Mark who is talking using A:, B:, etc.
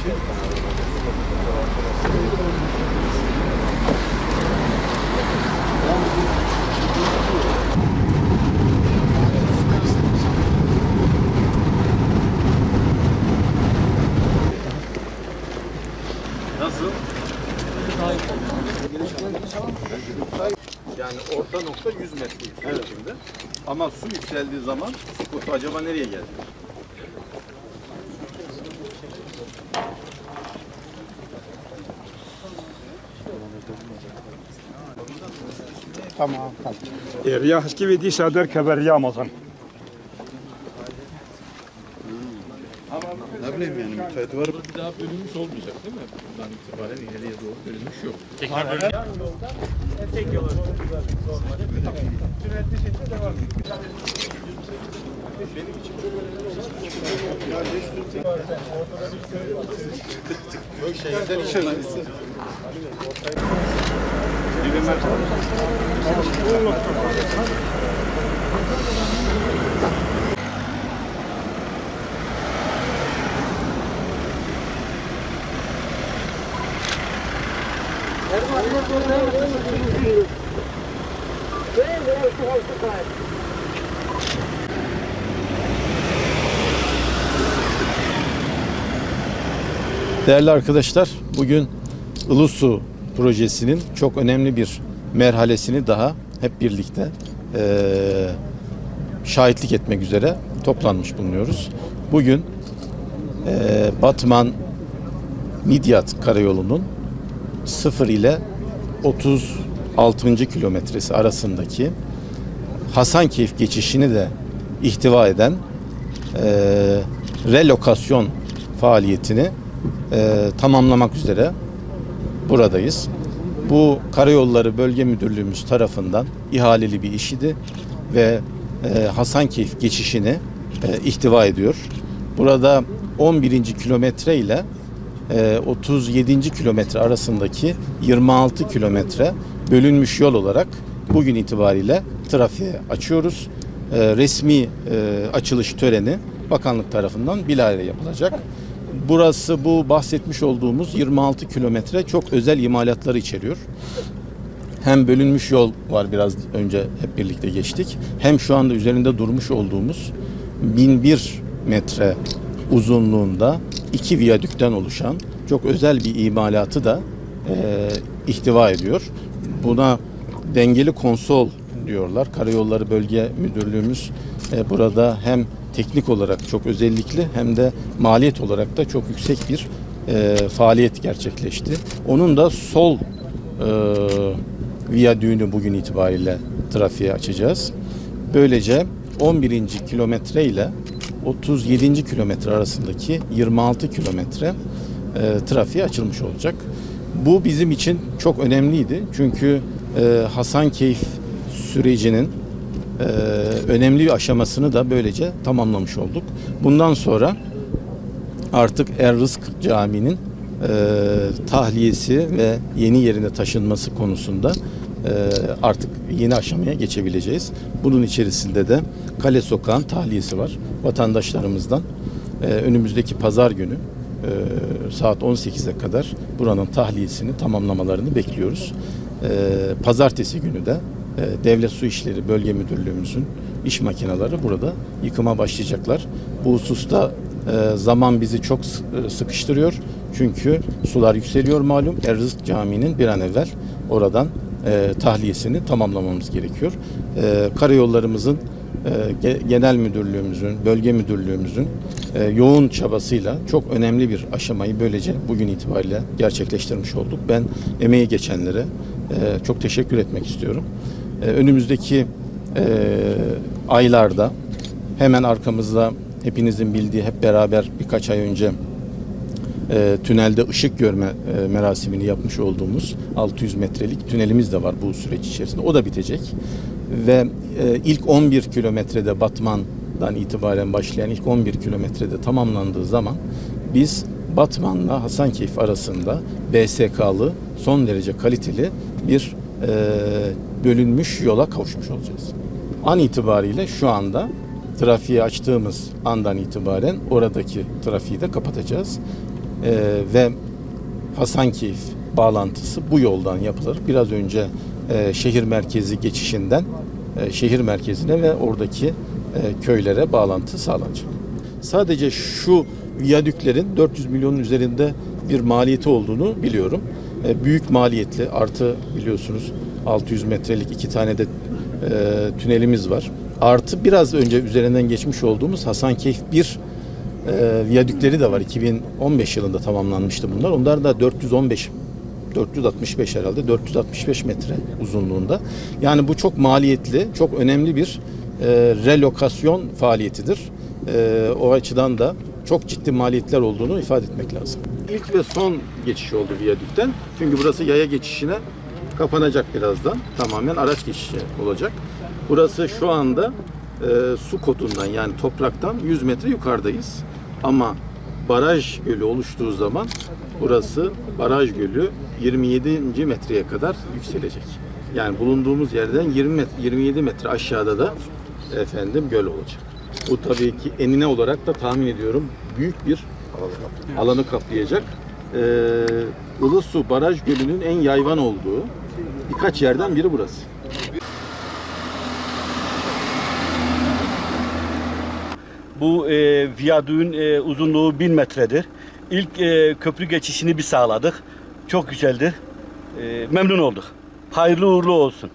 A: Nasıl? Yani orta nokta 100 metre yüksekliğinde. Ama su yükseldiği zaman su acaba nereye geldi?
B: Tamam.
C: رياح كيف دي صدر كبريا مثلا.
A: Ne bileyim yani müsait var.
D: Bir daha bölünmüş olmayacak değil mi? Buradan itibaren ileriye doğru bölünmüş yok.
B: Tek yol. Tünelde şekilde devam.
A: Benim için çok önemli olan ortada bir köy var. Yok şehirden iş önemlisi. Değerli arkadaşlar, bugün Ilısu projesinin çok önemli bir merhalesini daha hep birlikte şahitlik etmek üzere toplanmış bulunuyoruz. Bugün Batman-Midyat karayolunun 0 ile 36. kilometresi arasındaki Hasankeyf geçişini de ihtiva eden relokasyon faaliyetini tamamlamak üzere buradayız. Bu Karayolları Bölge Müdürlüğümüz tarafından ihaleli bir iş idi ve Hasankeyf geçişini ihtiva ediyor. Burada 11. kilometre ile 37. kilometre arasındaki 26 kilometre bölünmüş yol olarak bugün itibariyle trafiğe açıyoruz. Resmi açılış töreni bakanlık tarafından bilahare yapılacak. Burası bu bahsetmiş olduğumuz 26 kilometre çok özel imalatları içeriyor. Hem bölünmüş yol var, biraz önce hep birlikte geçtik. Hem şu anda üzerinde durmuş olduğumuz 1001 metre uzunluğunda 2 viyadükten oluşan çok özel bir imalatı da ihtiva ediyor. Buna dengeli konsol diyorlar. Karayolları Bölge Müdürlüğümüz burada hem teknik olarak çok özellikli hem de maliyet olarak da çok yüksek bir faaliyet gerçekleşti. Onun da sol viyadüğünü bugün itibariyle trafiğe açacağız. Böylece 11. kilometre ile 37. kilometre arasındaki 26 kilometre trafiğe açılmış olacak. Bu bizim için çok önemliydi. Çünkü Hasankeyf sürecinin önemli bir aşamasını da böylece tamamlamış olduk. Bundan sonra artık Er-Rızk Camii'nin tahliyesi ve yeni yerine taşınması konusunda artık yeni aşamaya geçebileceğiz. Bunun içerisinde de Kale Sokağı'nın tahliyesi var. Vatandaşlarımızdan önümüzdeki pazar günü saat 18'e kadar buranın tahliyesini tamamlamalarını bekliyoruz. Pazartesi günü de Devlet Su İşleri Bölge Müdürlüğümüzün iş makineleri burada yıkıma başlayacaklar. Bu hususta zaman bizi çok sıkıştırıyor. Çünkü sular yükseliyor malum. Er-Rızk Camii'nin bir an evvel oradan tahliyesini tamamlamamız gerekiyor. Karayollarımızın genel müdürlüğümüzün, bölge müdürlüğümüzün yoğun çabasıyla çok önemli bir aşamayı böylece bugün itibariyle gerçekleştirmiş olduk. Ben emeği geçenlere çok teşekkür etmek istiyorum. Önümüzdeki aylarda hemen arkamızda hepinizin bildiği, hep beraber birkaç ay önce tünelde ışık görme merasimini yapmış olduğumuz 600 metrelik tünelimiz de var bu süreç içerisinde. O da bitecek. Ve ilk 11 kilometrede Batman'dan itibaren başlayan ilk 11 kilometrede tamamlandığı zaman biz Batman'la Hasankeyf arasında BSK'lı son derece kaliteli bir bölünmüş yola kavuşmuş olacağız. An itibariyle şu anda trafiği açtığımız andan itibaren oradaki trafiği de kapatacağız. ve Hasankeyf bağlantısı bu yoldan yapılır. Biraz önce şehir merkezi geçişinden şehir merkezine ve oradaki köylere bağlantı sağlanacak. Sadece şu viyadüklerin 400 milyonun üzerinde bir maliyeti olduğunu biliyorum. Büyük maliyetli, artı biliyorsunuz 600 metrelik 2 tane de tünelimiz var. Artı biraz önce üzerinden geçmiş olduğumuz Hasankeyf 1 viyadükleri de var. 2015 yılında tamamlanmıştı bunlar. Onlar da 465 herhalde 465 metre uzunluğunda. Yani bu çok maliyetli, çok önemli bir relokasyon faaliyetidir. O açıdan da çok ciddi maliyetler olduğunu ifade etmek lazım. İlk ve son geçiş oldu viyadükten. Çünkü burası yaya geçişine kapanacak birazdan. Tamamen araç geçişi olacak. Burası şu anda su kotundan, yani topraktan 100 metre yukarıdayız. Ama baraj gölü oluştuğu zaman burası baraj gölü 27. metreye kadar yükselecek. Yani bulunduğumuz yerden 27 metre aşağıda da göl olacak. Bu tabii ki enine olarak da tahmin ediyorum büyük bir alanı kaplayacak. Ilısu Baraj Gölü'nün en yayvan olduğu birkaç yerden biri burası.
B: Bu viyadüğün uzunluğu 1000 metredir. İlk köprü geçişini bir sağladık. Çok güzeldi. Memnun olduk. Hayırlı uğurlu olsun.